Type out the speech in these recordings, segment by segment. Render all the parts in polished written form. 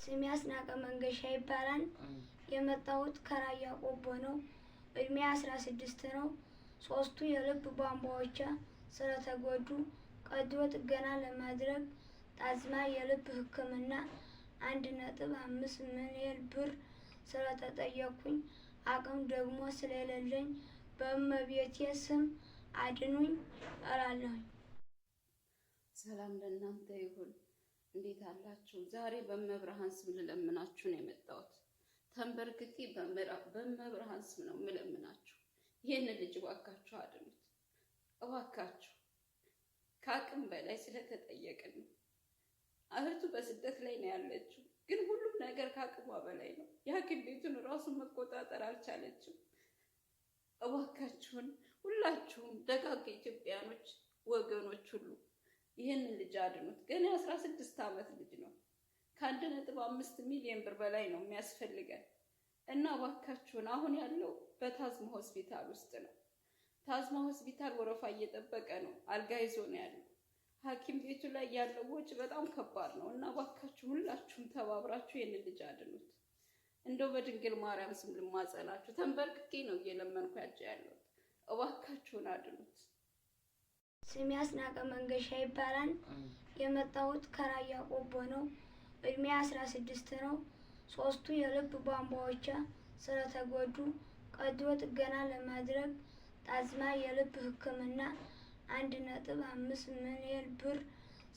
ስሜ አስናቀ መንገሻ ይባላል። የመጣሁት ከራያ ቆቦ ነው። እድሜ 16 ነው። 3ቱ የልብ ቧንቧዎቼ ስለተጎዱ ቀዶ ጥገና ለማድረግ ጣዝማ የልብ ሕክምና 1.5 ሚሊዮን ብር ስለተጠየቅኩኝ አቅም ደግሞ ስለሌለኝ በእመቤቴ ስም አድኑኝ እላለሁኝ። ሰላም ለእናንተ ይሁን። እንዴት አላችሁ? ዛሬ በመብርሃን ስም ልለምናችሁ ነው የመጣሁት። ተንበርክኬ በመብርሃን ስም ነው የምለምናችሁ። ይህን ልጅ እባካችሁ አድኑት፣ እባካችሁ። ከአቅም በላይ ስለተጠየቅን ነው። እህቱ በስደት ላይ ነው ያለችው፣ ግን ሁሉም ነገር ከአቅሟ በላይ ነው። የሐኪም ቤቱን ራሱን መቆጣጠር አልቻለችም። እባካችሁን ሁላችሁም ደጋግ ኢትዮጵያኖች ወገኖች ሁሉ ይህንን ልጅ አድኑት። ገና 16 ዓመት ልጅ ነው። ከ1.5 ሚሊዮን ብር በላይ ነው የሚያስፈልገን እና እባካችሁን አሁን ያለው በታዝማ ሆስፒታል ውስጥ ነው። ታዝማ ሆስፒታል ወረፋ እየጠበቀ ነው። አልጋ ይዞ ነው ያለው። ሐኪም ቤቱ ላይ ያለው ወጪ በጣም ከባድ ነው እና እባካችሁ ሁላችሁም ተባብራችሁ ይህንን ልጅ አድኑት። እንደው በድንግል ማርያም ስም ልማጸናችሁ ተንበርክኬ ነው እየለመንኩ ያለሁት። እባካችሁን አድኑት። ስሜ አስናቀ መንገሻ ይባላል። የመጣሁት ከራያ ቆቦ ነው። እድሜ 16 ነው። 3ቱ የልብ ቧንቧዎቼ ስለተጎዱ ቀዶ ጥገና ለማድረግ ጣዝማ የልብ ሕክምና 1.5 ሚሊዮን ብር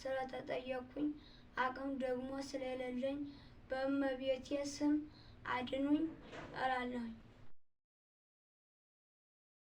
ስለተጠየቅኩኝ አቅም ደግሞ ስለሌለኝ በእመቤቴ ስም አድኑኝ እላለሁኝ።